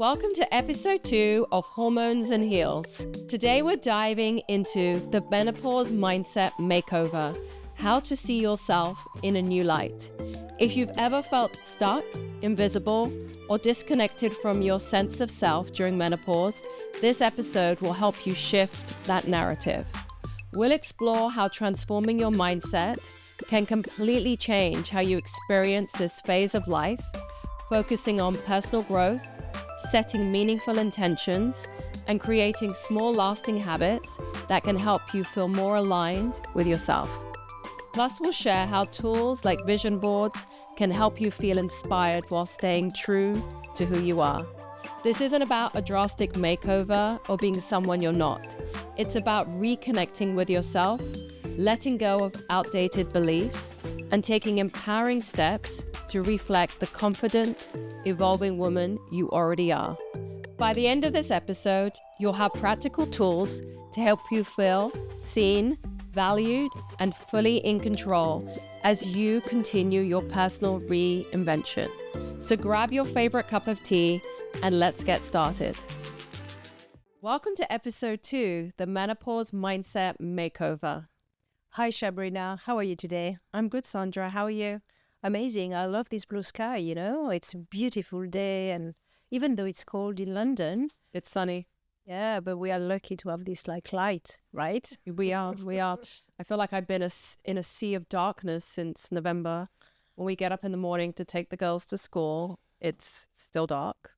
Welcome to episode 2 of Hormones and Heels. Today we're diving into the menopause mindset makeover, how to see yourself in a new light. If you've ever felt stuck, invisible, or disconnected from your sense of self during menopause, this episode will help you shift that narrative. We'll explore how transforming your mindset can completely change how you experience this phase of life, focusing on personal growth, setting meaningful intentions, and creating small lasting habits that can help you feel more aligned with yourself. Plus, we'll share how tools like vision boards can help you feel inspired while staying true to who you are. This isn't about a drastic makeover or being someone you're not. It's about reconnecting with yourself, letting go of outdated beliefs, and taking empowering steps to reflect the confident, evolving woman you already are. By the end of this episode, you'll have practical tools to help you feel seen, valued, and fully in control as you continue your personal reinvention. So grab your favorite cup of tea and let's get started. Welcome to episode 2, the Menopause Mindset Makeover. Hi Sabrina, how are you today? I'm good, Sandra. How are you? Amazing. I love this blue sky, It's a beautiful day, and even though it's cold in London, it's sunny. Yeah, but we are lucky to have this light, right? We are. I feel like I've been in a sea of darkness since November. When we get up in the morning to take the girls to school, it's still dark.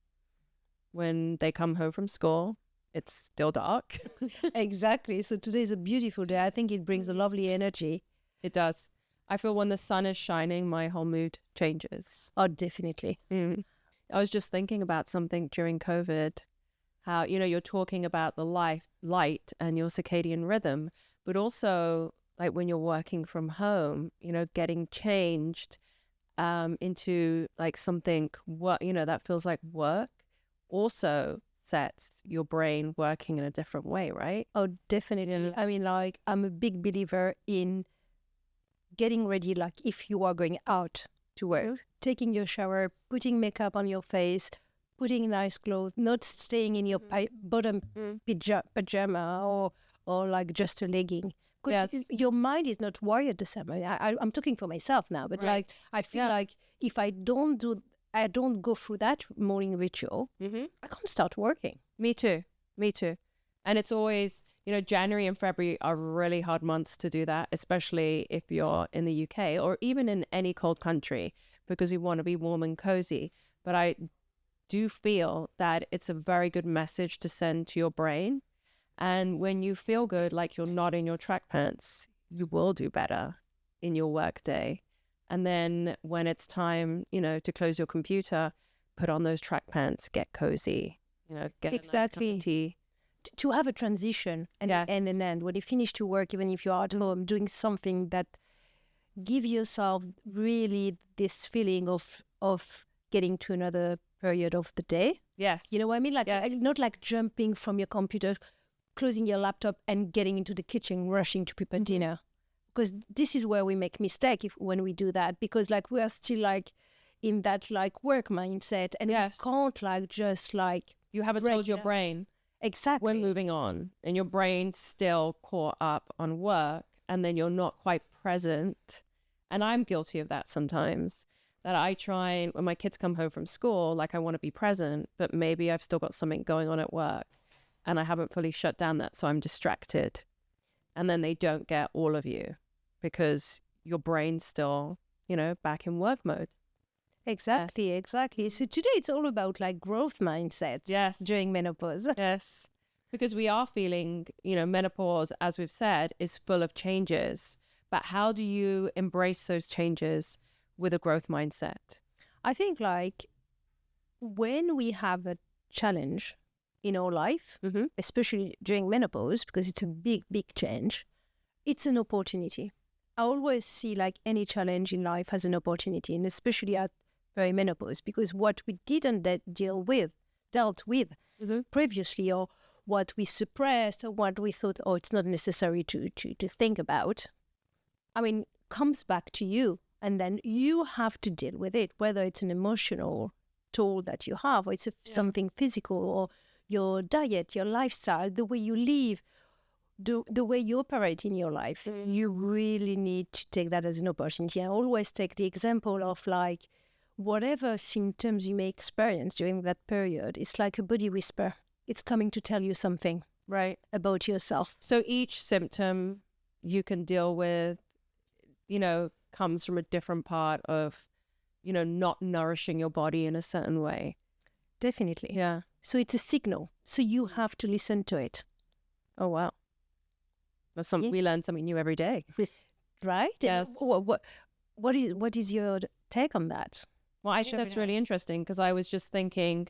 When they come home from school, it's still dark. Exactly. So today is a beautiful day. I think it brings a lovely energy. It does. I feel when the sun is shining, my whole mood changes. Oh, definitely. I was just thinking about something during COVID, how, you're talking about the light and your circadian rhythm, but also like when you're working from home, getting changed into like something, that feels like work also sets your brain working in a different way, right? Oh, definitely. I mean, I'm a big believer in getting ready, like if you are going out to work, taking your shower, putting makeup on your face, putting nice clothes, not staying in your bottom pajama or like just a legging. Because your mind is not wired the same. I'm talking for myself now, but right. I feel like if I don't go through that morning ritual, I can't start working. Me too. And it's always, January and February are really hard months to do that, especially if you're in the UK or even in any cold country, because you want to be warm and cozy. But I do feel that it's a very good message to send to your brain. And when you feel good, like you're not in your track pants, you will do better in your work day. And then when it's time, to close your computer, put on those track pants, get cozy, get a nice cup of tea. To have a transition and an end. When you finish to work, even if you're at home, doing something that give yourself really this feeling of getting to another period of the day. Yes. You know what I mean? Not like jumping from your computer, closing your laptop and getting into the kitchen, rushing to prepare dinner. Because this is where we make mistake when we do that, because we are still in that work mindset, and we can't just you haven't told your brain exactly we're moving on, and your brain's still caught up on work, and then you're not quite present. And I'm guilty of that sometimes, that I try when my kids come home from school, I want to be present, but maybe I've still got something going on at work and I haven't fully shut down that, so I'm distracted, and then they don't get all of you because your brain's still, back in work mode. Exactly. So today it's all about growth mindset. Yes. During menopause. Yes. Because we are feeling, menopause, as we've said, is full of changes. But how do you embrace those changes with a growth mindset? I think when we have a challenge in our life, especially during menopause, because it's a big, big change, it's an opportunity. I always see any challenge in life as an opportunity, and especially at perimenopause, because what we didn't dealt with previously, or what we suppressed, or what we thought, it's not necessary to think about, comes back to you, and then you have to deal with it, whether it's an emotional toll that you have, or it's something physical, or your diet, your lifestyle, the way you live, the way you operate in your life. You really need to take that as an opportunity. I always take the example of like whatever symptoms you may experience during that period, it's like a body whisper. It's coming to tell you something about yourself. So each symptom you can deal with, comes from a different part of, not nourishing your body in a certain way. Definitely. Yeah. So it's a signal. So you have to listen to it. Oh, wow. That's something we learn something new every day. Right? Yes. What is your take on that? Well, I think that's really interesting because I was just thinking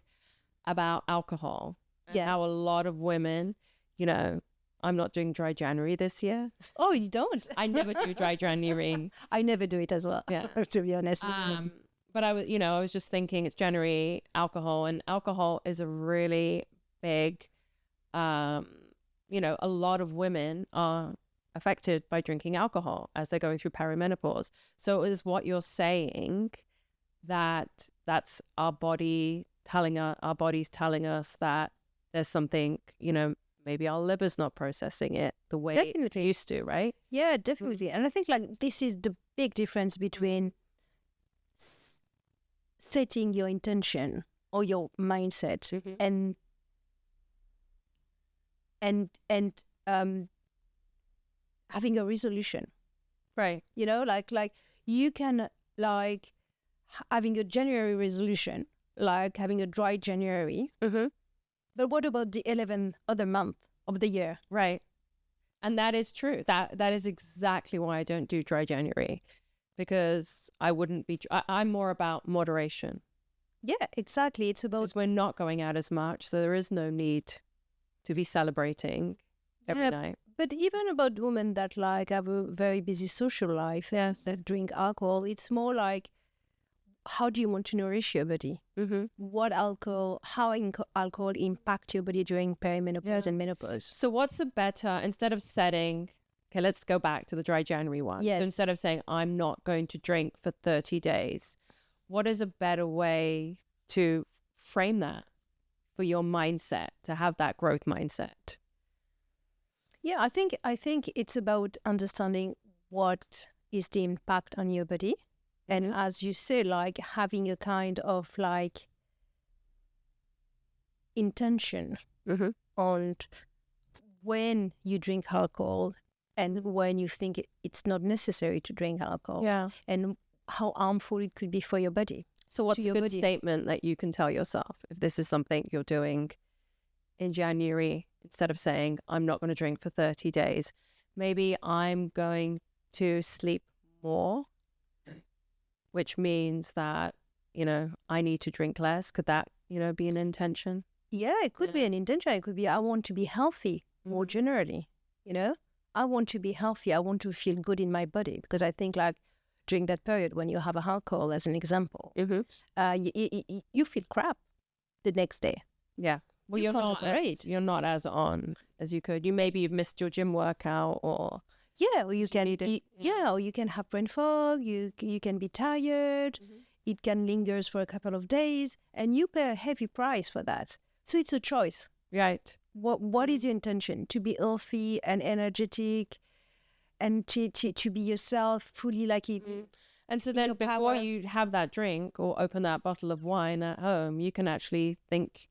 about alcohol and how a lot of women, I'm not doing dry January this year. Oh, you don't? I never do dry January. I never do it as well. Yeah. To be honest. But I was just thinking it's January, alcohol, and alcohol is a really big, a lot of women are affected by drinking alcohol as they're going through perimenopause. So is what you're saying that's our body our body's telling us that there's something, maybe our liver's not processing it the way it used to, right? Yeah, definitely. And I think like this is the big difference between setting your intention or your mindset and having a resolution. Right. Like you can like having a January resolution, like having a dry January. But what about the 11th other month of the year? Right. And that is true. That is exactly why I don't do dry January, because I wouldn't be. I'm more about moderation. Yeah, exactly. It's about because we're not going out as much, so there is no need to be celebrating every night. But even about women that like have a very busy social life, that drink alcohol, it's more like, how do you want to nourish your body? What alcohol, how alcohol impact your body during perimenopause and menopause? So what's a better, instead of setting, okay, let's go back to the dry January one. Yes. So instead of saying, I'm not going to drink for 30 days, what is a better way to frame that for your mindset, to have that growth mindset? Yeah, I think it's about understanding what is the impact on your body. And as you say, like having a kind of like intention on when you drink alcohol and when you think it's not necessary to drink alcohol. Yeah. And how harmful it could be for your body. So what's a good statement that you can tell yourself if this is something you're doing in January, instead of saying, I'm not going to drink for 30 days, maybe I'm going to sleep more, which means that, I need to drink less. Could that, be an intention? Yeah, it could be an intention. It could be, I want to be healthy more generally, I want to be healthy. I want to feel good in my body, because I think like during that period when you have alcohol, as an example, you feel crap the next day. Yeah. Well, you're not as on as you could. You've missed your gym workout, or or you can have brain fog. You can be tired. It can linger for a couple of days, and you pay a heavy price for that. So it's a choice. Right. What is your intention? To be healthy and energetic, and to be yourself fully, like it. And so then before you have that drink or open that bottle of wine at home, you can actually think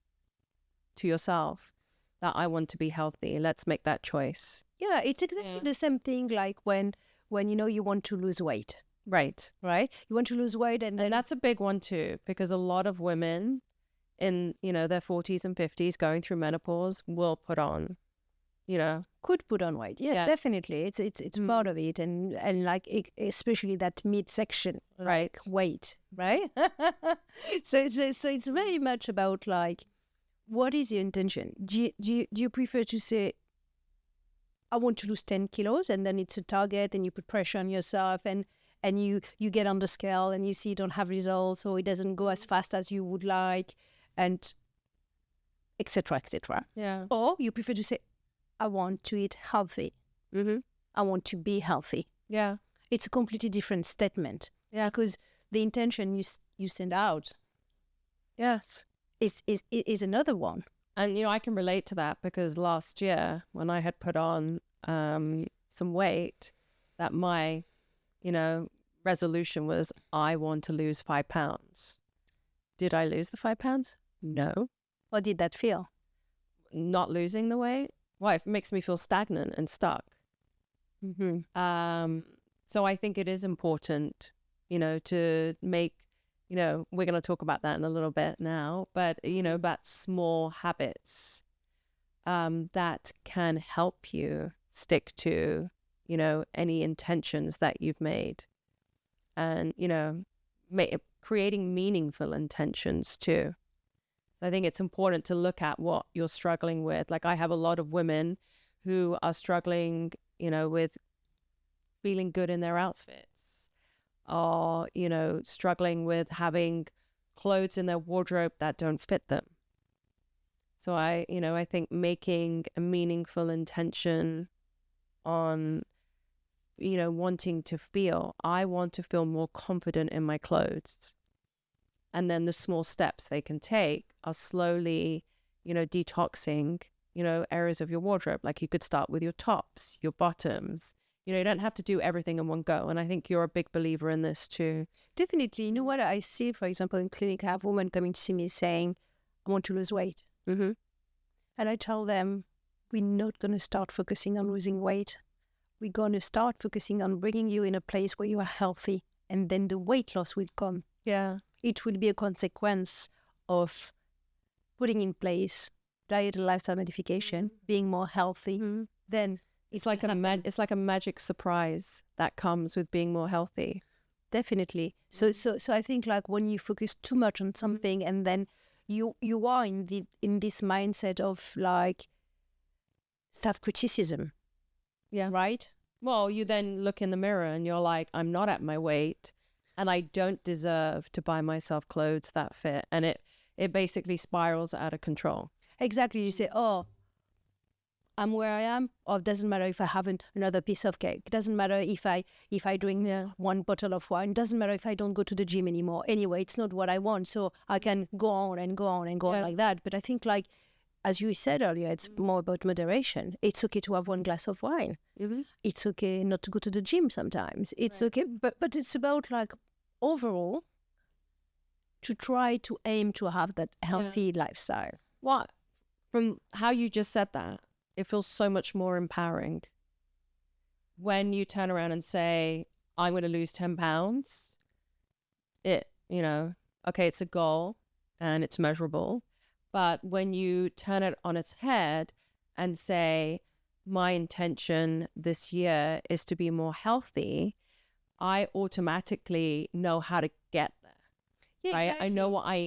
to yourself that I want to be healthy. Let's make that choice. Yeah, it's exactly the same thing like when you want to lose weight. Right. You want to lose weight, and that's a big one too, because a lot of women in, their 40s and 50s going through menopause will put on, could put on weight. Yes. Definitely. It's part of it, and like especially that midsection, like weight, right? so it's very much about like, what is your intention? Do you prefer to say, I want to lose 10 kilos, and then it's a target, and you put pressure on yourself, and you get on the scale, and you see you don't have results, or it doesn't go as fast as you would like, and etc. etc. Yeah. Or you prefer to say, I want to eat healthy. I want to be healthy. Yeah. It's a completely different statement. Yeah. Because the intention you send out Yes. Is another one. And, I can relate to that because last year when I had put on some weight, that my, resolution was I want to lose 5 pounds. Did I lose the 5 pounds? No. How did that feel? Not losing the weight? Well, it makes me feel stagnant and stuck. So I think it is important, to make, we're going to talk about that in a little bit now, but, about small habits that can help you stick to, any intentions that you've made. And, creating meaningful intentions too. So I think it's important to look at what you're struggling with. Like I have a lot of women who are struggling, with feeling good in their outfits, or, struggling with having clothes in their wardrobe that don't fit them. So I think making a meaningful intention on, wanting to feel, I want to feel more confident in my clothes. And then the small steps they can take are slowly, detoxing, areas of your wardrobe. Like you could start with your tops, your bottoms. You don't have to do everything in one go. And I think you're a big believer in this too. Definitely. You know what I see, for example, in clinic, I have women coming to see me saying, I want to lose weight. Mm-hmm. And I tell them, we're not going to start focusing on losing weight. We're going to start focusing on bringing you in a place where you are healthy. And then the weight loss will come. Yeah. It will be a consequence of putting in place diet and lifestyle modification, being more healthy. Then it's like a magic surprise that comes with being more healthy. Definitely. So I think like when you focus too much on something and then you are in this mindset of like self-criticism. Yeah. Right? Well, you then look in the mirror and you're like, I'm not at my weight and I don't deserve to buy myself clothes that fit. And it basically spirals out of control. Exactly. You say, oh, I'm where I am, or it doesn't matter if I have another piece of cake. It doesn't matter if I drink one bottle of wine. It doesn't matter if I don't go to the gym anymore. Anyway, it's not what I want. So I can go on and go on and go on like that. But I think like, as you said earlier, it's more about moderation. It's okay to have one glass of wine. Mm-hmm. It's okay not to go to the gym sometimes. It's okay. But it's about like overall to try to aim to have that healthy lifestyle. What? From how you just said that, it feels so much more empowering when you turn around and say, I'm going to lose 10 pounds. Okay, it's a goal and it's measurable. But when you turn it on its head and say, my intention this year is to be more healthy, I automatically know how to get there. Yeah, right? Exactly.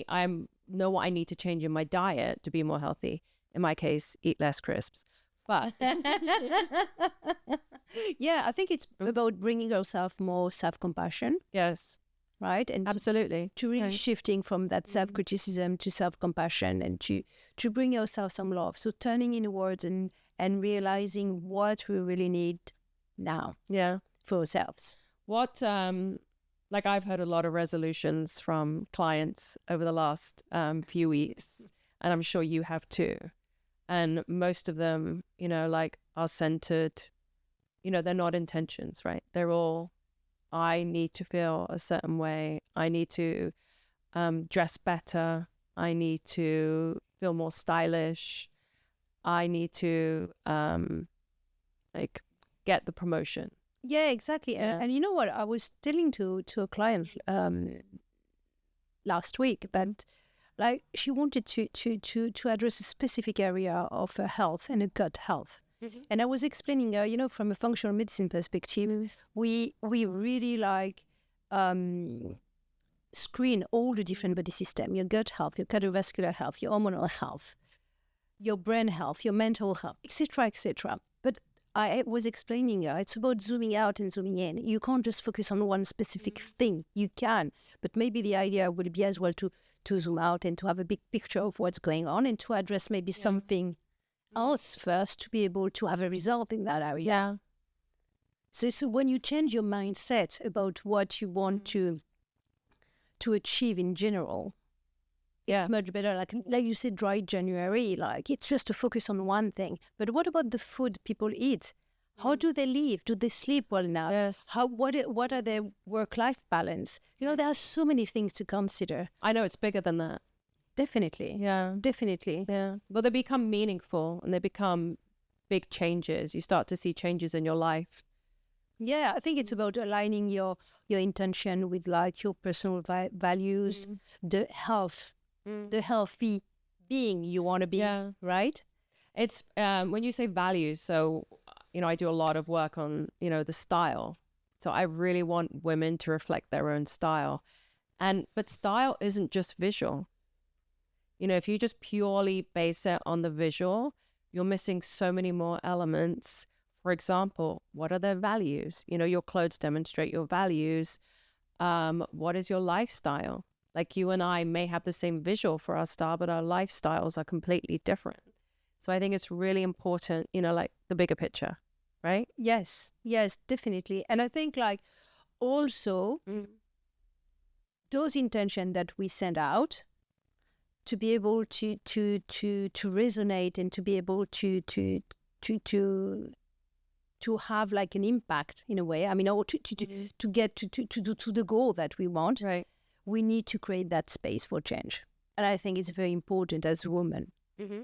I know what I need to change in my diet to be more healthy. In my case, eat less crisps. But yeah, I think it's about bringing yourself more self-compassion. Yes. Right? And absolutely. To really shifting from that self-criticism to self-compassion and to bring yourself some love. So turning inwards and realizing what we really need now. Yeah. For ourselves. What, like I've heard a lot of resolutions from clients over the last few weeks, and I'm sure you have too. And most of them, like are centered, they're not intentions, right? They're all, I need to feel a certain way. I need to dress better. I need to feel more stylish. I need to get the promotion. Yeah, exactly. Yeah. And you know what? I was telling to a client last week that like she wanted to address a specific area of her health and her gut health. Mm-hmm. And I was explaining her, from a functional medicine perspective, we really like screen all the different body systems, your gut health, your cardiovascular health, your hormonal health, your brain health, your mental health, etc., etc. But I was explaining it's about zooming out and zooming in. You can't just focus on one specific thing. You can, but maybe the idea would be as well to zoom out and to have a big picture of what's going on and to address maybe something else first to be able to have a result in that area. Yeah. So when you change your mindset about what you want to achieve in general, It's much better. Like you said, dry January, like it's just to focus on one thing. But what about the food people eat? How do they live? Do they sleep well enough? Yes. What are their work-life balance? There are so many things to consider. I know it's bigger than that. Definitely. Yeah. Definitely. Yeah. Well, they become meaningful and they become big changes. You start to see changes in your life. Yeah, I think it's about aligning your intention with like your personal values, the healthy being you want to be, right? It's when you say values, so I do a lot of work on the style. So I really want women to reflect their own style, but style isn't just visual. If you just purely base it on the visual, you're missing so many more elements. For example, what are their values? Your clothes demonstrate your values. What is your lifestyle? Like you and I may have the same visual for our style, but our lifestyles are completely different. So I think it's really important, like the bigger picture, right? Yes, definitely. And I think like also those intentions that we send out to be able to resonate and to be able to have like an impact in a way. I mean, or to get to the goal that we want. Right. We need to create that space for change. And I think it's very important as women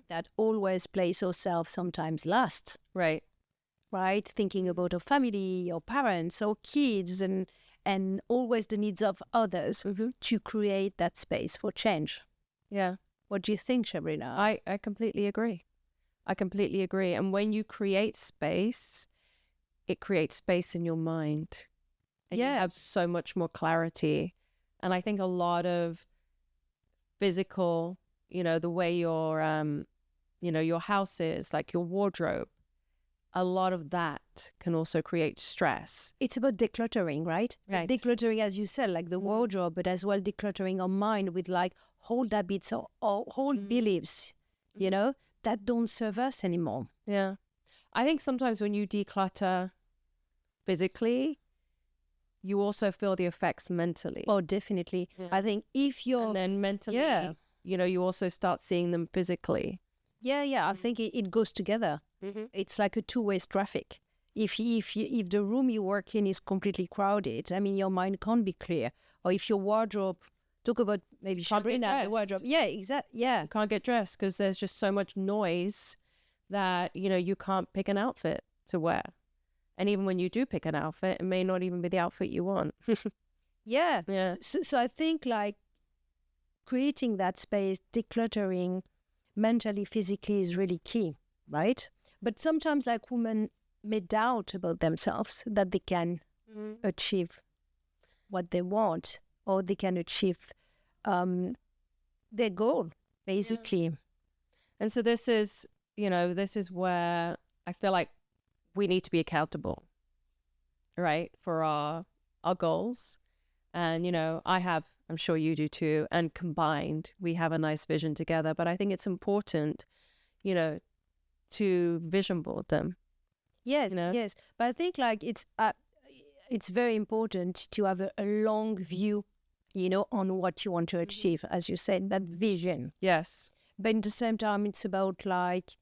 that always place ourselves sometimes last. Right. Right. Thinking about our family, our parents, our kids, and always the needs of others to create that space for change. Yeah. What do you think, Sabrina? I completely agree. And when you create space, it creates space in your mind. And you have so much more clarity. And I think a lot of physical, the way your house is, like your wardrobe, a lot of that can also create stress. It's about decluttering, right? Right. Decluttering, as you said, like the wardrobe, but as well decluttering our mind with like old habits or old beliefs, that don't serve us anymore. Yeah. I think sometimes when you declutter physically, you also feel the effects mentally. Oh, definitely. Yeah. I think if you're... And then mentally, you also start seeing them physically. Yeah. I think it goes together. It's like a two-way traffic. If the room you work in is completely crowded, I mean, your mind can't be clear. Or if your wardrobe, talk about maybe Sabrina, the wardrobe. Yeah, exactly. Yeah. You can't get dressed because there's just so much noise that, you can't pick an outfit to wear. And even when you do pick an outfit, it may not even be the outfit you want. Yeah. So I think like creating that space, decluttering mentally, physically is really key, right? But sometimes like women may doubt about themselves that they can achieve what they want or they can achieve their goal, basically. Yeah. And so this is where I feel like we need to be accountable, right, for our goals. And, I'm sure you do too. And combined, we have a nice vision together. But I think it's important, to vision board them. Yes. But I think like it's very important to have a long view, on what you want to achieve, as you said, that vision. Yes. But at the same time, it's about like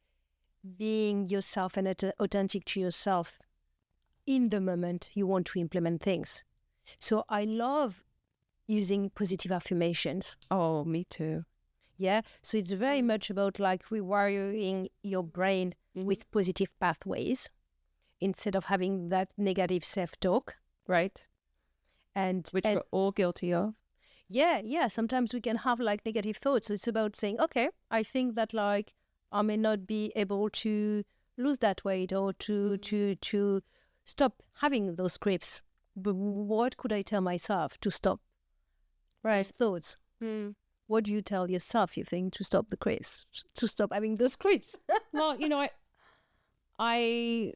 being yourself and authentic to yourself in the moment you want to implement things. So I love using positive affirmations. Oh, me too. Yeah. So it's very much about like rewiring your brain with positive pathways instead of having that negative self-talk. Right. Which we're all guilty of. Yeah. Sometimes we can have like negative thoughts. So it's about saying, okay, I think that like I may not be able to lose that weight or to stop having those cravings. But what could I tell myself to stop those thoughts? What do you tell yourself, you think, to stop the cravings, to stop having those cravings? Well, I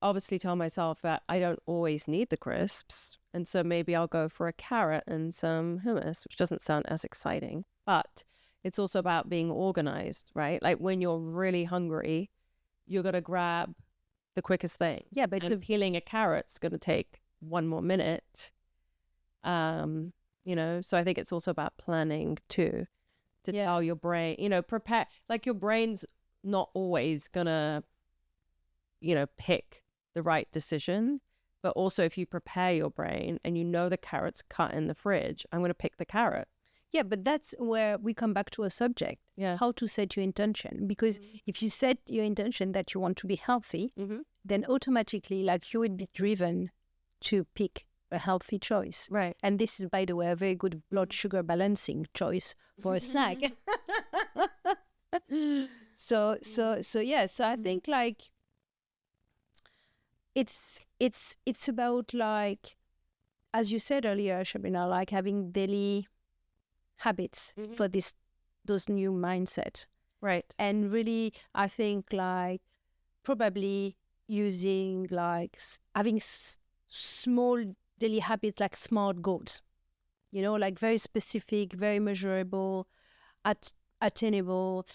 obviously tell myself that I don't always need the crisps. And so maybe I'll go for a carrot and some hummus, which doesn't sound as exciting. But it's also about being organized, right? Like when you're really hungry, you're going to grab the quickest thing. Yeah, but peeling a carrot's going to take 1 more minute. So I think it's also about planning too. to tell your brain, prepare, like your brain's not always gonna, pick the right decision. But also if you prepare your brain and the carrot's cut in the fridge, I'm going to pick the carrot. Yeah, but that's where we come back to a subject, how to set your intention. Because if you set your intention that you want to be healthy, then automatically, like, you would be driven to pick a healthy choice. Right. And this is, by the way, a very good blood sugar balancing choice for a snack. So I think, like, it's about, like, as you said earlier, Shabina, like having daily habits for those new mindset. Right. And really, I think, like, probably using, like, having small daily habits, like smart goals, like very specific, very measurable, attainable,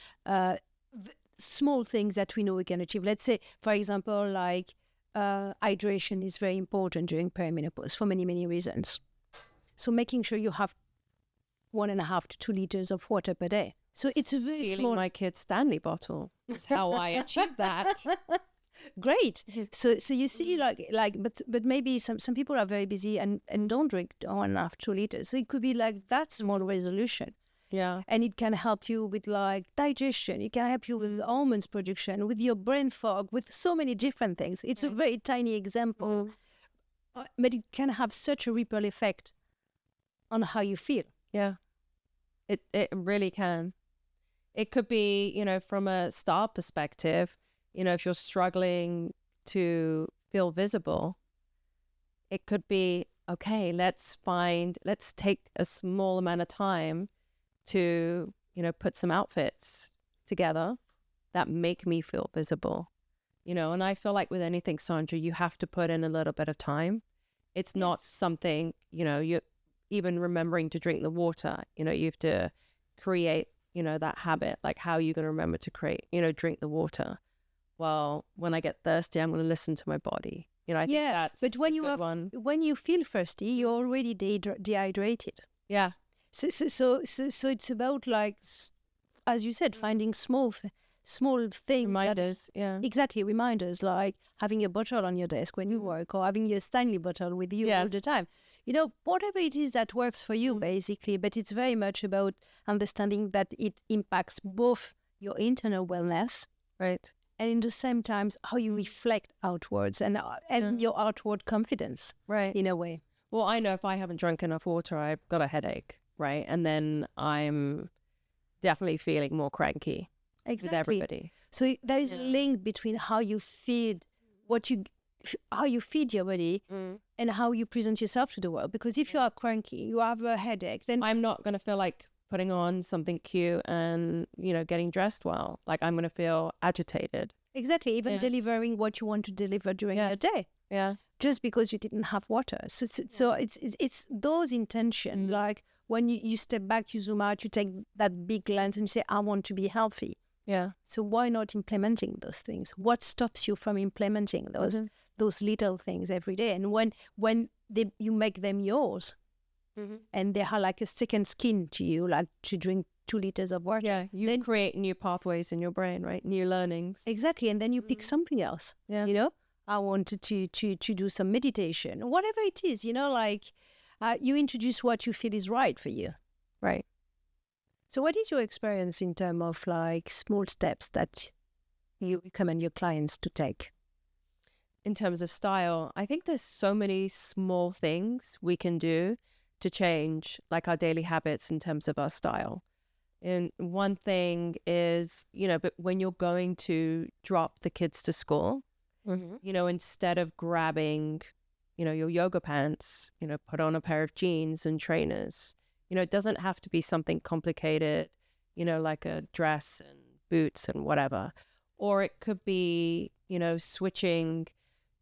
small things that we know we can achieve. Let's say, for example, like, hydration is very important during perimenopause for many, many reasons. So making sure you have 1.5 to 2 liters of water per day. So it's a very Stealing small. my kid's Stanley bottle. That's how I achieve that. Great. So you see, but maybe some people are very busy and don't drink 1.5 2 liters. So it could be like that small resolution. Yeah. And it can help you with, like, digestion. It can help you with hormones production, with your brain fog, with so many different things. It's a very tiny example, but it can have such a ripple effect on how you feel. Yeah. It really can. It could be, from a style perspective, if you're struggling to feel visible, it could be, okay, let's take a small amount of time to, put some outfits together that make me feel visible, and I feel like with anything, Sandra, you have to put in a little bit of time. It's not something, you even remembering to drink the water, you have to create, that habit. Like, how are you going to remember to drink the water? Well, when I get thirsty, I'm going to listen to my body. I think that's but when when you feel thirsty, you're already dehydrated. Yeah. So it's about, like, as you said, finding small things. Reminders, Exactly, reminders, like having a bottle on your desk when you work, or having your Stanley bottle with you all the time. Whatever it is that works for you, basically. But it's very much about understanding that it impacts both your internal wellness, right, and in the same time how you reflect outwards and your outward confidence, right, in a way. Well, I know if I haven't drunk enough water, I've got a headache, right? And then I'm definitely feeling more cranky with everybody. So there is a link between how you feed your body and how you present yourself to the world. Because if you are cranky, you have a headache, then I'm not going to feel like putting on something cute and, getting dressed well. Like, I'm going to feel agitated. Exactly. Even delivering what you want to deliver during your day. Yeah. Just because you didn't have water. So it's those intentions, like when you step back, you zoom out, you take that big lens and you say, I want to be healthy. Yeah. So why not implementing those things? What stops you from implementing those little things every day? And when you make them yours, and they are like a second skin to you, like to drink 2 liters of water. Yeah, you create new pathways in your brain, right? New learnings. Exactly. And then you pick something else. Yeah. I wanted to do some meditation, whatever it is, you introduce what you feel is right for you. Right. So what is your experience in terms of, like, small steps that you recommend your clients to take? In terms of style, I think there's so many small things we can do to change, like, our daily habits in terms of our style. And one thing is, but when you're going to drop the kids to school, instead of grabbing, your yoga pants, put on a pair of jeans and trainers. It doesn't have to be something complicated, like a dress and boots and whatever. Or it could be, switching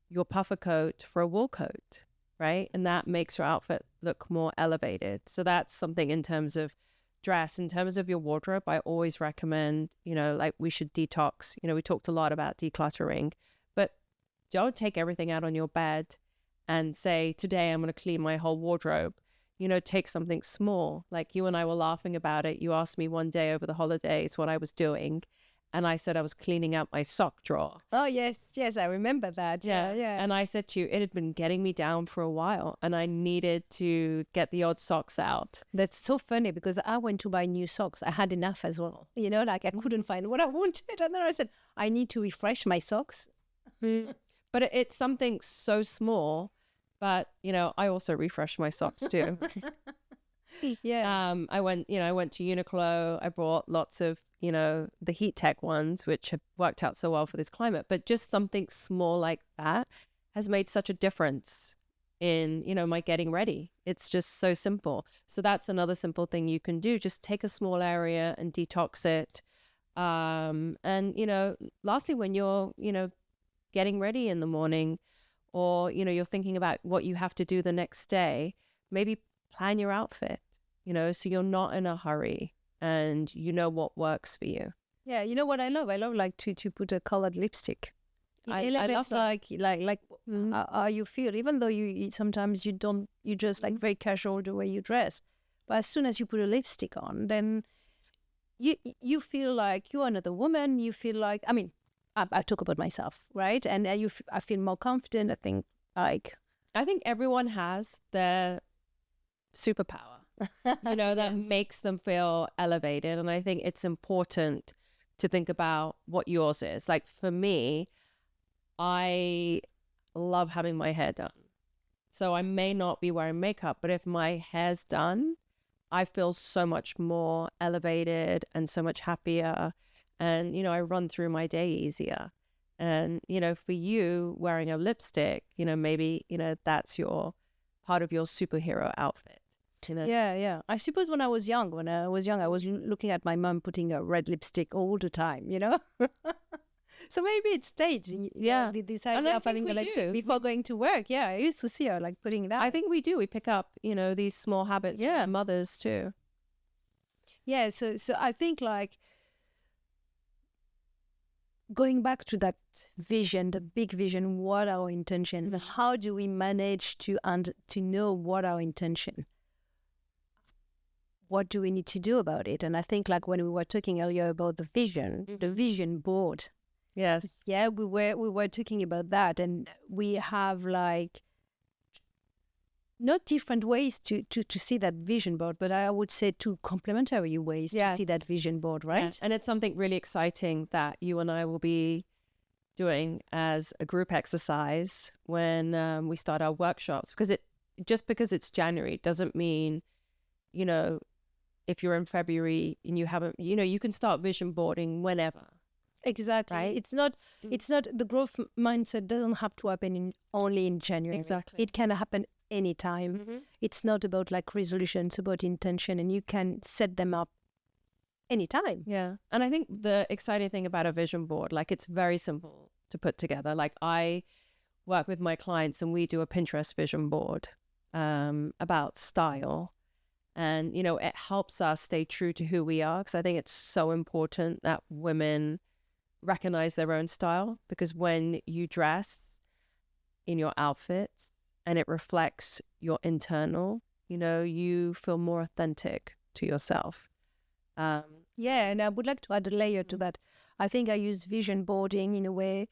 your puffer coat for a wool coat, right? And that makes your outfit look more elevated. So that's something in terms of dress. In terms of your wardrobe, I always recommend, like, we should detox. We talked a lot about decluttering, but don't take everything out on your bed and say, today I'm going to clean my whole wardrobe. take something small. Like you and I were laughing about it. You asked me one day over the holidays what I was doing. And I said I was cleaning out my sock drawer. Oh, yes, yes, I remember that. Yeah, yeah. And I said to you, it had been getting me down for a while and I needed to get the odd socks out. That's so funny because I went to buy new socks. I had enough as well. Like I couldn't find what I wanted. And then I said, I need to refresh my socks. But it's something so small. But, I also refresh my socks too. Yeah. I went to Uniqlo. I bought lots of, the heat tech ones, which have worked out so well for this climate. But just something small like that has made such a difference in, my getting ready. It's just so simple. So that's another simple thing you can do. Just take a small area and detox it. And, lastly, when you're, getting ready in the morning, or, you're thinking about what you have to do the next day, maybe plan your outfit, so you're not in a hurry and you know what works for you. Yeah, you know what I love? I love like to put a colored lipstick. I love that. like how you feel, even though you sometimes you just like very casual the way you dress. But as soon as you put a lipstick on, then you feel like you're another woman. You feel like, I talk about myself, right? And I feel more confident. I think everyone has their superpower, that Yes. makes them feel elevated. And I think it's important to think about what yours is. Like for me, I love having my hair done. So I may not be wearing makeup, but if my hair's done, I feel so much more elevated and so much happier. And, I run through my day easier. And, for you wearing a lipstick, maybe, that's your part of your superhero outfit. Yeah. I suppose when I was young, I was looking at my mom putting a red lipstick all the time, So maybe it stayed. This idea of having a lipstick before going to work. Yeah, I used to see her like putting that. I think we do. We pick up, these small habits from mothers too. Yeah, so I think like going back to that vision, the big vision, what our intention, how do we manage to know what our intention? What do we need to do about it? And I think like when we were talking earlier about the vision, the vision board. Yes. Yeah, we were talking about that, and we have like not different ways to see that vision board, but I would say two complementary ways to see that vision board, right? Yeah. And it's something really exciting that you and I will be doing as a group exercise when we start our workshops, because because it's January doesn't mean, if you're in February and you haven't, you can start vision boarding whenever. Exactly. Right? It's not the growth mindset doesn't have to happen only in January. Exactly. It can happen anytime. It's not about like resolution, it's about intention, and you can set them up anytime. Yeah. And I think the exciting thing about a vision board, like it's very simple to put together. Like I work with my clients and we do a Pinterest vision board about style. And, it helps us stay true to who we are, because I think it's so important that women recognize their own style, because when you dress in your outfits and it reflects your internal, you feel more authentic to yourself. Yeah, and I would like to add a layer to that. I think I use vision boarding in a way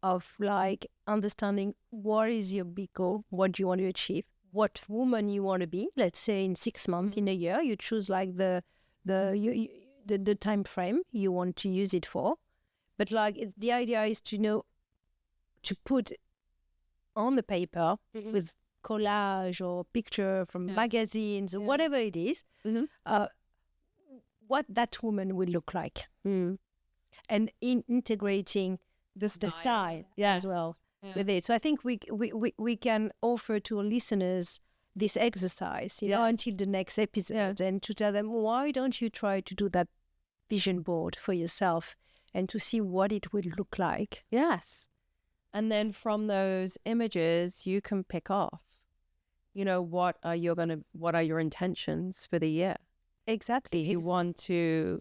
of like understanding what is your big goal, what do you want to achieve, what woman you want to be. Let's say in 6 months, in a year, you choose like the time frame you want to use it for. But like the idea is to put on the paper with collage or picture from magazines or whatever it is, what that woman will look like, and integrating the style as well with it. So I think we can offer to our listeners this exercise, until the next episode, and to tell them, why don't you try to do that vision board for yourself and to see what it will look like. Yes. And then from those images, you can pick off, what are your intentions for the year? Exactly. If you want to,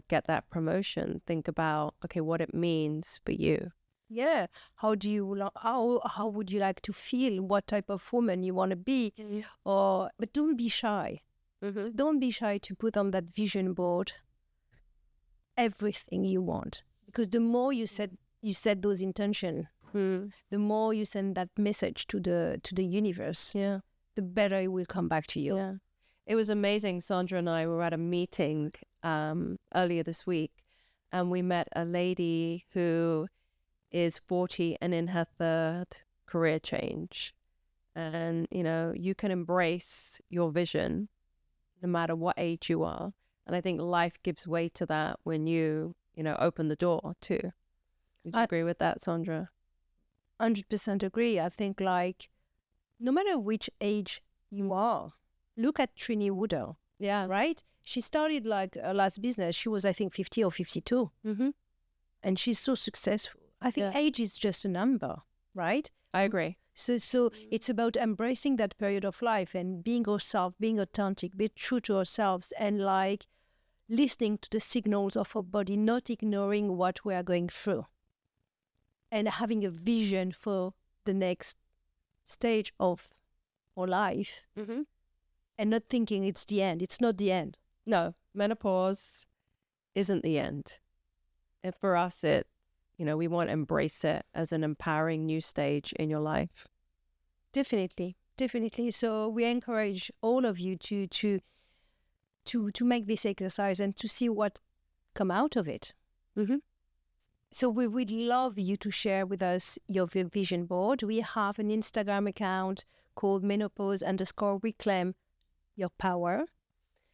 get that promotion, think about, okay, what it means for you. Yeah. How would you like to feel? What type of woman you want to be? But don't be shy. Don't be shy to put on that vision board everything you want, because the more you set those intentions, the more you send that message to the universe, the better it will come back to you. Yeah. It was amazing. Sandra and I were at a meeting earlier this week, and we met a lady who is 40 and in her third career change. And, you know, you can embrace your vision no matter what age you are. And I think life gives way to that when you open the door too. Would you agree with that, Sandra? 100% agree. I think, like, no matter which age you are, look at Trini Woodall. Yeah. Right? She started like her last business. She was, I think, 50 or 52. And she's so successful. I think age is just a number, right? I agree. So it's about embracing that period of life and being ourselves, being authentic, being true to ourselves, and like listening to the signals of our body, not ignoring what we are going through, and having a vision for the next stage of our life, and not thinking it's the end. It's not the end. No, menopause isn't the end. And for us, it's, we want to embrace it as an empowering new stage in your life. Definitely. So we encourage all of you to make this exercise and to see what come out of it. So we would love you to share with us your vision board. We have an Instagram account called Menopause_Reclaim Your Power.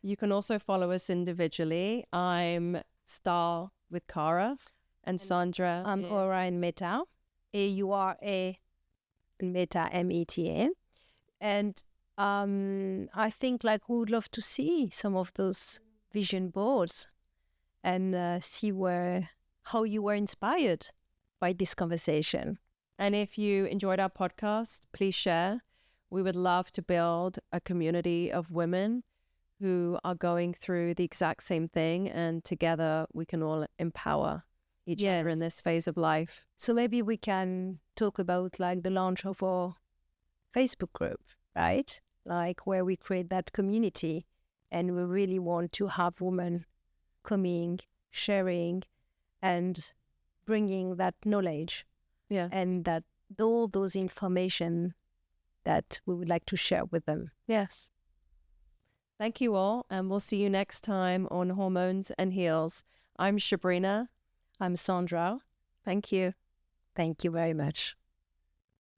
You can also follow us individually. I'm Star with Cara, and Sandra. I'm Aura and Meta, Aura and Meta, Meta. And I think, like, we would love to see some of those vision boards and see how you were inspired by this conversation. And if you enjoyed our podcast, please share. We would love to build a community of women who are going through the exact same thing, and together we can all empower each other in this phase of life. So maybe we can talk about, like, the launch of our Facebook group, right? Like, where we create that community, and we really want to have women coming, sharing, and bringing that knowledge, and that all those information that we would like to share with them. Yes. Thank you all, and we'll see you next time on Hormones and Heels. I'm Sabrina. I'm Sandra. Thank you. Thank you very much.